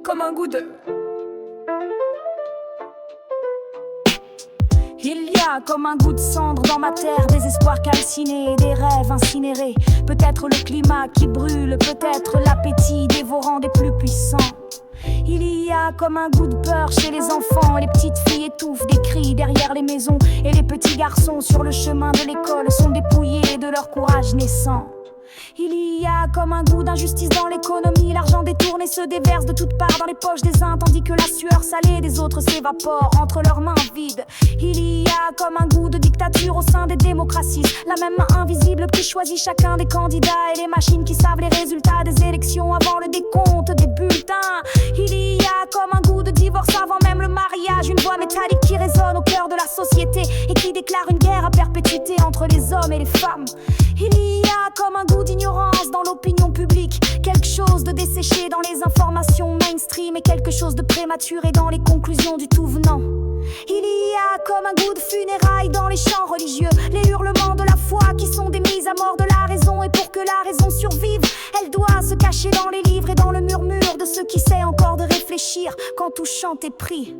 comme un goût de... Il y a comme un goût de cendre dans ma terre, des espoirs calcinés, des rêves incinérés. Peut-être le climat qui brûle, peut-être l'appétit dévorant des plus puissants. Il y a comme un goût de peur chez les enfants. Les petites filles étouffent des cris derrière les maisons. Et les petits garçons sur le chemin de l'école sont dépouillés de leur courage naissant. Il y a comme un goût d'injustice dans l'économie. L'argent détourné se déverse de toutes parts dans les poches des uns, tandis que la sueur salée des autres s'évapore entre leurs mains vides. Il y a comme un goût de dictature au sein des démocraties. La même main invisible qui choisit chacun des candidats, et les machines qui savent les résultats des élections avant le décompte des bulletins. Il y a comme un goût de divorce avant même le mariage, une voix métallique qui résonne au cœur de la société et qui déclare une guerre à perpétuité entre les hommes et les femmes. Il y a comme un goût d'ignorance dans l'opinion publique, quelque chose de desséché dans les informations mainstream et quelque chose de prématuré dans les conclusions du tout venant. Il y a comme un goût de funérailles dans les chants religieux, les hurlements de la foi qui sont des mises à mort de la raison. Et pour que la raison survive, elle doit se cacher dans les livres et dans le murmure de ceux qui essaient encore de réfléchir quand tout chante est pris.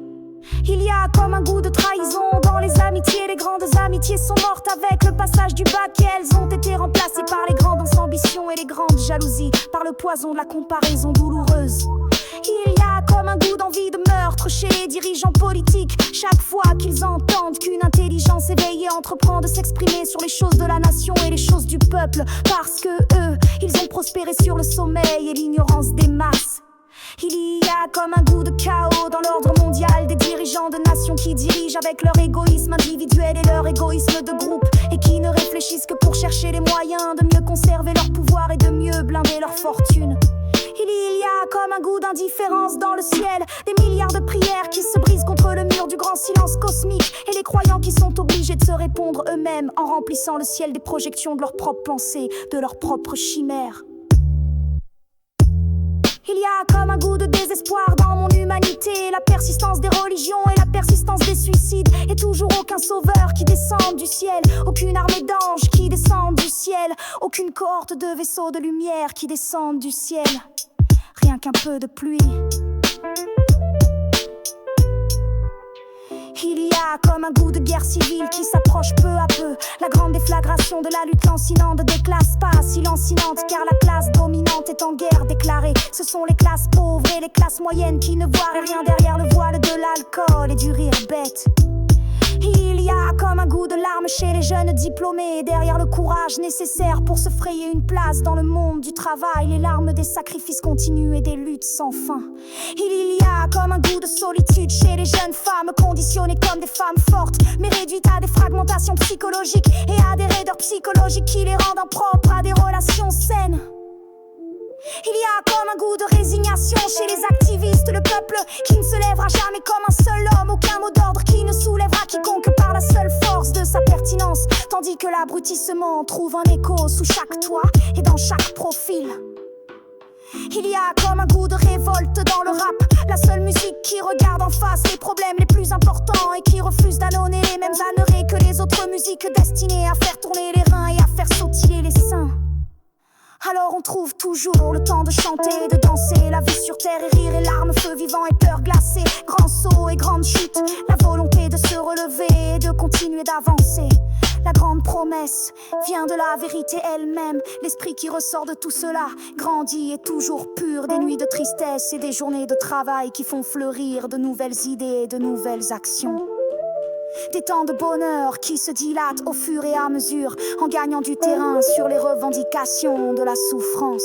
Il y a comme un goût de trahison dans les amitiés. Les grandes amitiés sont mortes avec le passage du bac, et elles ont été remplacées par les grandes ambitions et les grandes jalousies, par le poison de la comparaison douloureuse. Il y a comme un goût d'envie de meurtre chez les dirigeants politiques, chaque fois qu'ils entendent qu'une intelligence éveillée entreprend de s'exprimer sur les choses de la nation et les choses du peuple, parce que eux, ils ont prospéré sur le sommeil et l'ignorance des masses. Il y a comme un goût de chaos dans l'ordre mondial, des dirigeants de nations qui dirigent avec leur égoïsme individuel et leur égoïsme de groupe, et qui ne réfléchissent que pour chercher les moyens de mieux conserver leur pouvoir et de mieux blinder leur fortune. Il y a comme un goût d'indifférence dans le ciel, des milliards de prières qui se brisent contre le mur du grand silence cosmique, et les croyants qui sont obligés de se répondre eux-mêmes en remplissant le ciel des projections de leurs propres pensées, de leurs propres chimères. Il y a comme un goût de désespoir dans mon humanité, la persistance des religions et la persistance des suicides, et toujours aucun sauveur qui descende du ciel, aucune armée d'anges qui descendent du ciel, aucune cohorte de vaisseaux de lumière qui descendent du ciel, rien qu'un peu de pluie. Il y a comme un goût de guerre civile qui s'approche peu à peu, la grande déflagration de la lutte lancinante des classes pas si lancinantes, car la classe dominante est en guerre déclarée. Ce sont les classes pauvres et les classes moyennes qui ne voient rien derrière le voile de l'alcool et du rire bête. Il y a comme un goût de larmes chez les jeunes diplômés, derrière le courage nécessaire pour se frayer une place dans le monde du travail, les larmes des sacrifices continus et des luttes sans fin. Il y a comme un goût de solitude chez les jeunes femmes, conditionnées comme des femmes fortes, mais réduites à des fragmentations psychologiques et à des raideurs psychologiques qui les rendent impropres à des relations saines. Il y a comme un goût de résignation chez les activistes, le peuple qui ne se lèvera jamais comme un seul homme, aucun mot d'ordre qui ne soulèvera quiconque par la seule force de sa pertinence, tandis que l'abrutissement trouve un écho sous chaque toit et dans chaque profil. Il y a comme un goût de révolte dans le rap, la seule musique qui regarde en face les problèmes les plus importants et qui refuse d'annoncer les mêmes âneries que les autres musiques destinées à faire tourner les reins et à faire sautiller les seins. Alors on trouve toujours le temps de chanter, de danser, la vie sur terre et rire et larmes, feu vivant et peur glacée, grands sauts et grandes chutes, la volonté de se relever et de continuer d'avancer. La grande promesse vient de la vérité elle-même, l'esprit qui ressort de tout cela grandit et toujours pur, des nuits de tristesse et des journées de travail qui font fleurir de nouvelles idées et de nouvelles actions. Des temps de bonheur qui se dilatent au fur et à mesure, en gagnant du terrain sur les revendications de la souffrance.